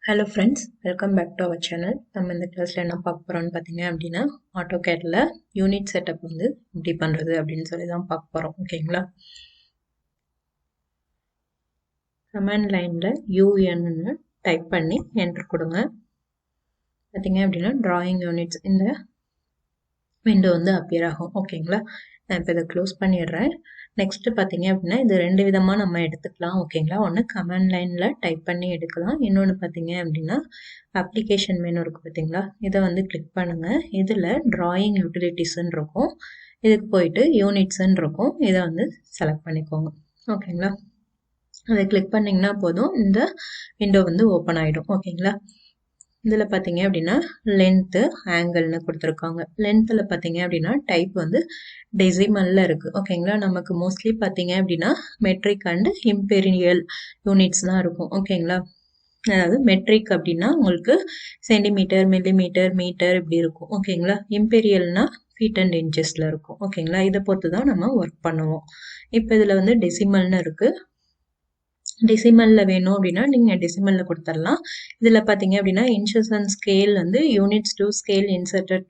Hello friends, welcome back to our channel. நம்ம இந்த கிளாஸ்ல என்ன பார்க்க போறோம்னு பாத்தீங்க அப்படின்னா AutoCADல யூனிட் செட்டப் வந்து எப்படி பண்றது அப்படின்னு சொல்லி தான் பார்க்க போறோம். ஓகேங்களா? கமாண்ட் லைன்ல UN ன்னு டைப் பண்ணி என்டர் கொடுங்க. பாத்தீங்க அப்படின்னா drawing units இந்த விண்டோ வந்து அப்பியர் ஆகும். ஓகேங்களா? நான் இப்போ இதை க்ளோஸ் பண்ணிடுறேன். நெக்ஸ்ட் பார்த்தீங்க அப்படின்னா இது ரெண்டு விதமாக நம்ம எடுத்துக்கலாம். ஓகேங்களா? ஒன்று கமாண்ட் லைனில் டைப் பண்ணி எடுக்கலாம். இன்னொன்று பார்த்தீங்க அப்படின்னா அப்ளிகேஷன் மெனு இருக்குது பார்த்தீங்களா? இதை வந்து கிளிக் பண்ணுங்கள். இதில் டிராயிங் யூட்டிலிட்டிஸ்ன்னு இருக்கும். இதுக்கு போயிட்டு யூனிட்ஸ்ன்னு இருக்கும். இதை வந்து செலக்ட் பண்ணிக்கோங்க. ஓகேங்களா? அதை கிளிக் பண்ணிங்கன்னா போதும், இந்த விண்டோ வந்து ஓப்பன் ஆகிடும். ஓகேங்களா? இதில் பார்த்தீங்க அப்படின்னா லென்த்து ஆங்கிள்னு கொடுத்துருக்காங்க. லென்த்தில் பார்த்தீங்க அப்படின்னா டைப் வந்து டெசிமலில் இருக்குது. ஓகேங்களா? நமக்கு மோஸ்ட்லி பார்த்தீங்க அப்படின்னா மெட்ரிக் அண்ட் இம்பீரியல் யூனிட்ஸ் தான் இருக்கும். ஓகேங்களா? அதாவது மெட்ரிக் அப்படின்னா உங்களுக்கு சென்டிமீட்டர், மில்லிமீட்டர், மீட்டர் இப்படி இருக்கும். ஓகேங்களா? இம்பீரியல்னா ஃபீட் அண்ட் இன்ச்சஸில் இருக்கும். ஓகேங்களா? இதை பொறுத்து தான் நம்ம ஒர்க் பண்ணுவோம். இப்போ இதில் வந்து டெசிமல்னு இருக்குது. டெசிமலில் வேணும் அப்படின்னா நீங்கள் டெசிமலில் கொடுத்துடலாம். இதில் பார்த்தீங்க அப்படின்னா இன்ச்சஸ் அண்ட் ஸ்கேல் வந்து யூனிட்ஸ் டு ஸ்கேல் இன்சர்டட்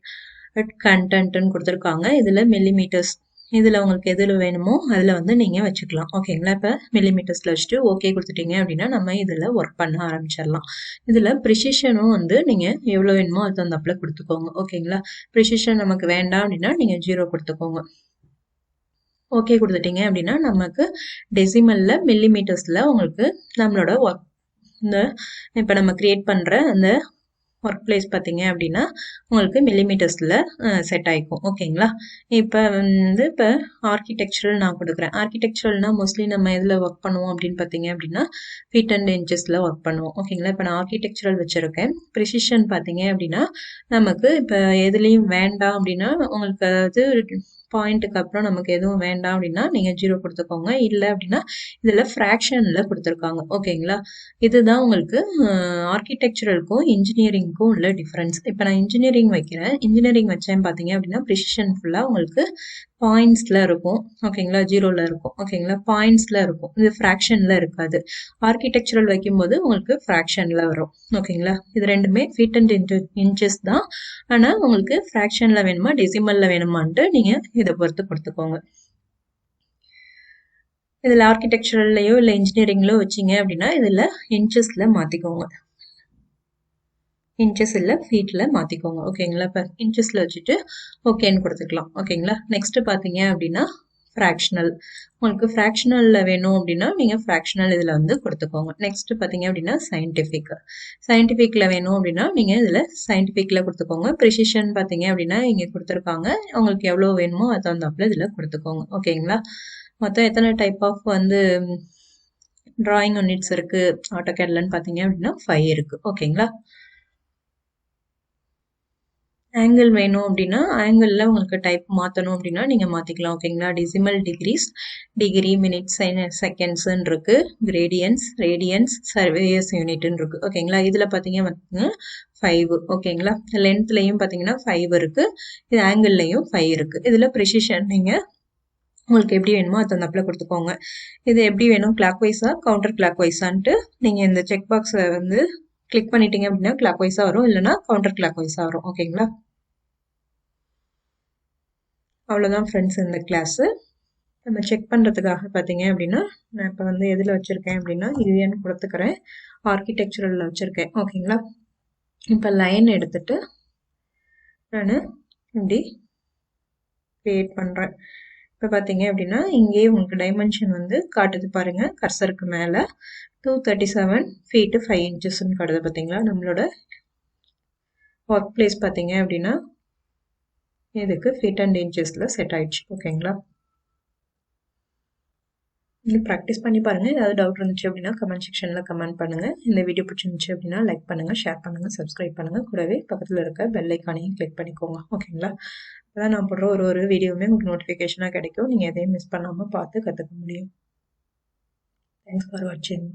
கண்டென்ட்னு கொடுத்துருக்காங்க. இதில் மில்லிமீட்டர்ஸ், இதில் உங்களுக்கு எதில் வேணுமோ அதில் வந்து நீங்கள் வச்சுக்கலாம். ஓகேங்களா? இப்போ மில்லிமீட்டர்ஸில் வச்சுட்டு ஓகே கொடுத்துட்டீங்க அப்படின்னா நம்ம இதில் ஒர்க் பண்ண ஆரம்பிச்சிடலாம். இதில் ப்ரிசிஷனும் வந்து நீங்கள் எவ்வளோ வேணுமோ அது தகுந்தாப்பில் கொடுத்துக்கோங்க. ஓகேங்களா? ப்ரிசிஷன் நமக்கு வேண்டாம் அப்படின்னா நீங்கள் 0 கொடுத்துக்கோங்க. ஓகே கொடுத்துட்டீங்க அப்படின்னா நமக்கு டெசிமலில் மில்லிமீட்டர்ஸில் உங்களுக்கு நம்மளோட ஒர்க் இந்த இப்போ நம்ம க்ரியேட் பண்ணுற அந்த ஒர்க் பிளேஸ் பார்த்தீங்க அப்படின்னா உங்களுக்கு மில்லிமீட்டர்ஸில் செட் ஆகிக்கும். ஓகேங்களா? இப்போ ஆர்கிடெக்சரல் நான் கொடுக்குறேன். ஆர்கிடெக்சரல்னா மோஸ்ட்லி நம்ம எதில் ஒர்க் பண்ணுவோம் அப்படின்னு பார்த்தீங்க அப்படின்னா ஃபீட் அண்ட் இன்ச்சஸில் ஒர்க் பண்ணுவோம். ஓகேங்களா? இப்போ நான் ஆர்கிடெக்சரல் வச்சுருக்கேன். ப்ரிசிஷன் பார்த்தீங்க அப்படின்னா நமக்கு இப்போ எதுலேயும் வேண்டாம் அப்படின்னா உங்களுக்கு அதாவது பாயிண்ட்டுக்கு அப்புறம் நமக்கு எதுவும் வேண்டாம் அப்படின்னா நீங்கள் 0 கொடுத்துக்கோங்க. இல்லை அப்படின்னா இதில் ஃப்ராக்ஷனில் கொடுத்துருக்காங்க. ஓகேங்களா? இதுதான் உங்களுக்கு ஆர்கிடெக்சரலுக்கும் இன்ஜினியரிங்க்கும் உள்ள டிஃப்ரென்ஸ். இப்போ நான் இன்ஜினியரிங் வைக்கிறேன். இன்ஜினியரிங் வச்சேன் பார்த்தீங்க அப்படின்னா ப்ரிசிஷன் ஃபுல்லாக உங்களுக்கு பாயிண்ட்ஸில் இருக்கும். ஓகேங்களா? 0ல் இருக்கும். ஓகேங்களா? பாயிண்ட்ஸில் இருக்கும். இது ஃப்ராக்ஷனில் இருக்காது. ஆர்கிடெக்சரல் வைக்கும்போது உங்களுக்கு ஃப்ராக்ஷனில் வரும். ஓகேங்களா? இது ரெண்டுமே ஃபீட் அண்ட் இன்ச்சஸ் தான். ஆனால் உங்களுக்கு ஃப்ராக்ஷனில் வேணுமா டெசிமலில் வேணுமான்ட்டு நீங்கள் இதை பொறுத்து கொடுத்துக்கோங்க. இதில் ஆர்கிடெக்சரல்லையோ இல்லை இன்ஜினியரிங்லையோ வச்சிங்க அப்படின்னா இதில் இன்ச்சஸில் மாற்றிக்கோங்க. இன்ச்சஸ் இல்லை ஃபீட்டில் மாற்றிக்கோங்க. ஓகேங்களா? இப்போ இன்ச்சஸில் வச்சுட்டு ஓகேன்னு கொடுத்துக்கலாம். ஓகேங்களா? நெக்ஸ்ட்டு பார்த்தீங்க அப்படின்னா ஃப்ராக்ஷனல். உங்களுக்கு ஃப்ராக்ஷனலில் வேணும் அப்படின்னா நீங்கள் ஃப்ராக்ஷனல் இதில் வந்து கொடுத்துக்கோங்க. நெக்ஸ்ட்டு பார்த்தீங்க அப்படின்னா சயின்டிஃபிக்கில் வேணும் அப்படின்னா நீங்கள் இதில் சயின்டிஃபிக்கில் கொடுத்துக்கோங்க. ப்ரிசிஷன் பார்த்தீங்க அப்படின்னா இங்கே கொடுத்துருக்காங்க. உங்களுக்கு எவ்வளோ வேணுமோ அது தகுந்தாப்புல இதில் கொடுத்துக்கோங்க. ஓகேங்களா? மொத்தம் எத்தனை டைப் ஆஃப் வந்து டிராயிங் யூனிட்ஸ் இருக்குது ஆட்டோகேட்லன்னு பார்த்தீங்க அப்படின்னா 5 இருக்குது. ஓகேங்களா? ஆங்கிள் வேணும் அப்படின்னா ஆங்கிளில் உங்களுக்கு டைப் மாற்றணும் அப்படின்னா நீங்கள் மாற்றிக்கலாம். ஓகேங்களா? டெசிமல் டிகிரிஸ், டிகிரி, மினிட்ஸ், செகண்ட்ஸ்ன்னு இருக்குது. கிரேடியன்ஸ், ரேடியன்ஸ், சர்வேயர்ஸ் யூனிட்னு இருக்குது. ஓகேங்களா? இதில் பார்த்தீங்கன்னா 5. ஓகேங்களா? லென்த்லையும் பார்த்தீங்கன்னா 5 இருக்குது. இது ஆங்கிள்லையும் 5 இருக்குது. இதில் ப்ரிசிஷன் நீங்கள் உங்களுக்கு எப்படி வேணுமோ அது தகுந்தாப்புல கொடுத்துக்கோங்க. இது எப்படி வேணும், கிளாக் வைஸா கவுண்டர் கிளாக் வைஸான்ட்டு நீங்கள் இந்த செக் பாக்ஸை வந்து கிளிக் பண்ணிட்டீங்க அப்படின்னா கிளாக் வைஸாக வரும், இல்லைனா கவுண்டர் கிளாக் வைஸாக வரும். ஓகேங்களா? அவ்வளோதான் ஃப்ரெண்ட்ஸ் இந்த கிளாஸு. நம்ம செக் பண்ணுறதுக்காக பார்த்தீங்க அப்படின்னா நான் இப்போ வந்து எதில் வச்சுருக்கேன் அப்படின்னா இதுன்னு கொடுத்துக்கிறேன். ஆர்கிடெக்சரலில் வச்சுருக்கேன். ஓகேங்களா? இப்போ லைன் எடுத்துட்டு நான் இப்படி க்ரியேட் பண்ணுறேன். இப்போ பார்த்தீங்க அப்படின்னா இங்கேயே உங்களுக்கு டைமென்ஷன் வந்து காட்டுது பாருங்கள். கர்சருக்கு மேலே 237 feet 5 inchesன்னு காட்டுது. பார்த்தீங்களா? நம்மளோட ஒர்க் பிளேஸ் பார்த்தீங்க அப்படின்னா இதுக்கு ஃபீட் அண்ட் இன்ச்சஸில் செட் ஆயிடுச்சு. ஓகேங்களா? நீங்கள் ப்ராக்டிஸ் பண்ணி பாருங்கள். ஏதாவது டவுட் இருந்துச்சு அப்படின்னா கமெண்ட் செக்ஷனில் கமெண்ட் பண்ணுங்கள். இந்த வீடியோ பிடிச்சிருந்துச்சு அப்படின்னா லைக் பண்ணுங்கள், ஷேர் பண்ணுங்கள், சப்ஸ்கிரைப் பண்ணுங்கள். கூடவே பக்கத்தில் இருக்க பெல் ஐக்கானையும் கிளிக் பண்ணிக்கோங்க. ஓகேங்களா? அதான் நான் போடுற ஒரு வீடியோவுமே உங்களுக்கு நோட்டிஃபிகேஷனாக கிடைக்கும். நீங்கள் எதையும் மிஸ் பண்ணாமல் பார்த்து கற்றுக்க முடியும். தேங்க்ஸ் ஃபார் வாட்சிங்.